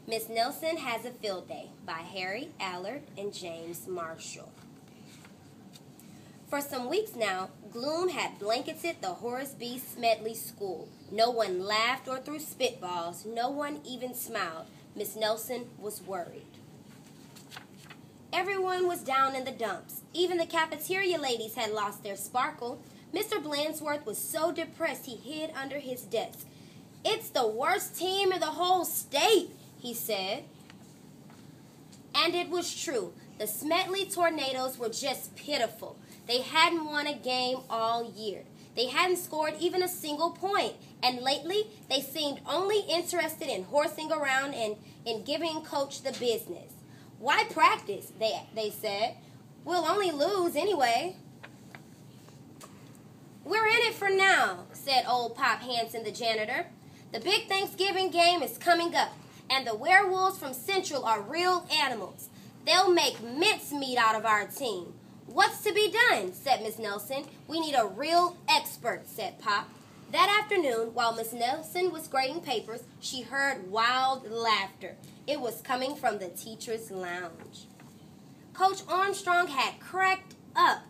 Miss Nelson Has a Field Day by Harry Allard and James Marshall. For some weeks now, gloom had blanketed the Horace B. Smedley School. No one laughed or threw spitballs. No one even smiled. Miss Nelson was worried. Everyone was down in the dumps. Even the cafeteria ladies had lost their sparkle. Mr. Blandsworth was so depressed he hid under his desk. "It's the worst team in the whole state," he said. And it was true. The Smedley Tornadoes were just pitiful. They hadn't won a game all year. They hadn't scored even a single point. And lately, they seemed only interested in horsing around and in giving Coach the business. "Why practice?" they said. "We'll only lose anyway." "We're in it for now," said old Pop Hansen, the janitor. "The big Thanksgiving game is coming up, and the werewolves from Central are real animals. They'll make mincemeat out of our team." "What's to be done?" said Miss Nelson. "We need a real expert," said Pop. That afternoon, while Miss Nelson was grading papers, she heard wild laughter. It was coming from the teacher's lounge. Coach Armstrong had cracked up.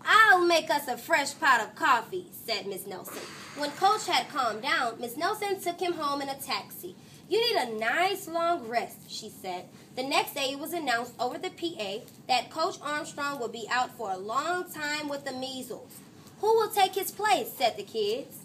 "I'll make us a fresh pot of coffee," said Miss Nelson. When Coach had calmed down, Miss Nelson took him home in a taxi. "You need a nice long rest," she said. The next day it was announced over the PA that Coach Armstrong would be out for a long time with the measles. "Who will take his place?" said the kids.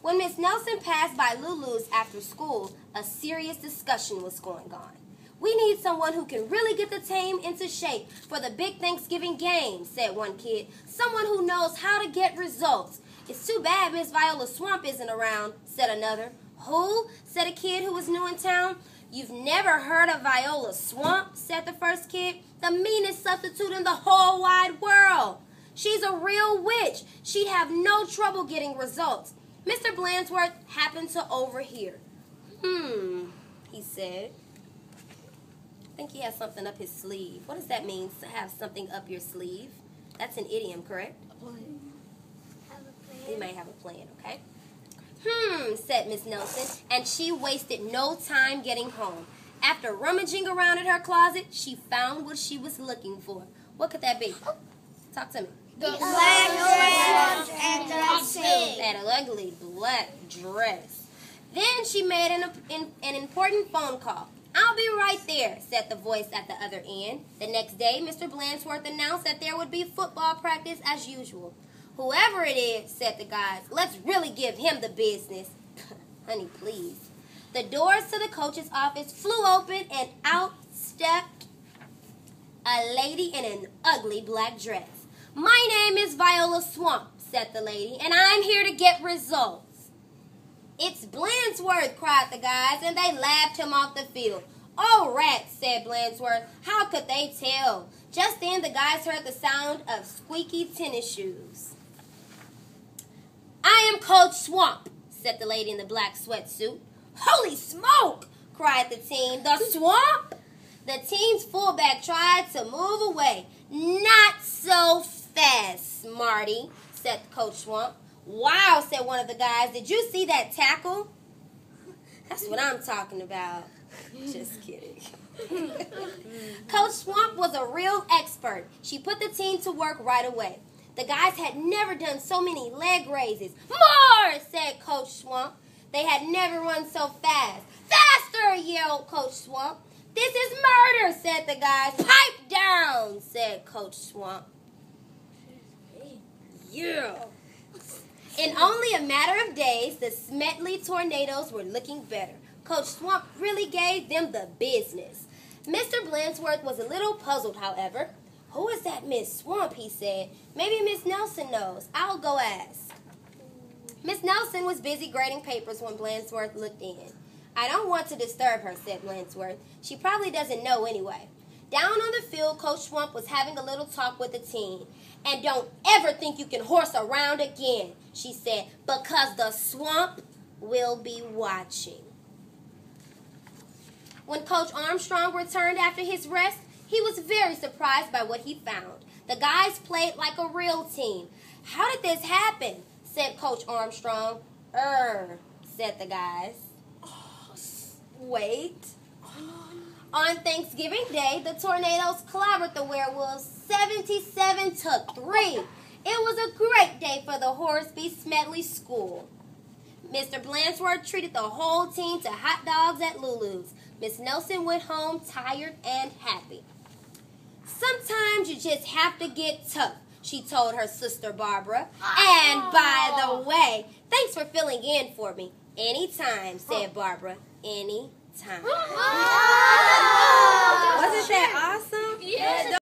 When Miss Nelson passed by Lulu's after school, a serious discussion was going on. "We need someone who can really get the team into shape for the big Thanksgiving game," said one kid. "Someone who knows how to get results." "It's too bad Miss Viola Swamp isn't around," said another. "Who?" said a kid who was new in town. "You've never heard of Viola Swamp?" said the first kid. "The meanest substitute in the whole wide world. She's a real witch. She'd have no trouble getting results." Mr. Blandsworth happened to overhear. He said. I think he has something up his sleeve. What does that mean, to have something up your sleeve? That's an idiom, correct? A plan. Have a plan. He may have a plan, okay? Said Miss Nelson, and she wasted no time getting home. After rummaging around in her closet, she found what she was looking for. What could that be? Talk to me. The black dress and the suit. That ugly black dress. Then she made an important phone call. "I'll be right there," said the voice at the other end. The next day, Mr. Blandsworth announced that there would be football practice as usual. "Whoever it is," said the guys, "let's really give him the business." Honey, please. The doors to the coach's office flew open and out stepped a lady in an ugly black dress. "My name is Viola Swamp," said the lady, "and I'm here to get results." "It's Blandsworth," cried the guys, and they laughed him off the field. "Oh, rats," said Blandsworth. How could they tell? Just then the guys heard the sound of squeaky tennis shoes. "I am Coach Swamp," said the lady in the black sweatsuit. "Holy smoke!" cried the team. "The Swamp?" The team's fullback tried to move away. "Not so fast, Smarty," said Coach Swamp. "Wow," said one of the guys. "Did you see that tackle?" That's what I'm talking about. Just kidding. Coach Swamp was a real expert. She put the team to work right away. The guys had never done so many leg raises. "More!" said Coach Swamp. They had never run so fast. "Faster!" yelled Coach Swamp. "This is murder," said the guys. "Pipe down," said Coach Swamp. Yeah. In only a matter of days, the Smedley Tornadoes were looking better. Coach Swamp really gave them the business. Mr. Blandsworth was a little puzzled, however. "Who is that Miss Swamp?" he said. "Maybe Miss Nelson knows. I'll go ask." Miss Nelson was busy grading papers when Blandsworth looked in. "I don't want to disturb her," said Blandsworth. "She probably doesn't know anyway." Down on the field, Coach Swamp was having a little talk with the team. "And don't ever think you can horse around again," she said, "because the Swamp will be watching." When Coach Armstrong returned after his rest, he was very surprised by what he found. The guys played like a real team. "How did this happen?" said Coach Armstrong. Said the guys. wait. On Thanksgiving Day, the tornadoes clobbered the werewolves 77-3. It was a great day for the Horace B. Smedley School. Mr. Blanchworth treated the whole team to hot dogs at Lulu's. Miss Nelson went home tired and happy. Sometimes you just have to get tough, she told her sister Barbara. And by the way, thanks for filling in for me. Anytime, said Barbara. Anytime. Wasn't that awesome? Yes.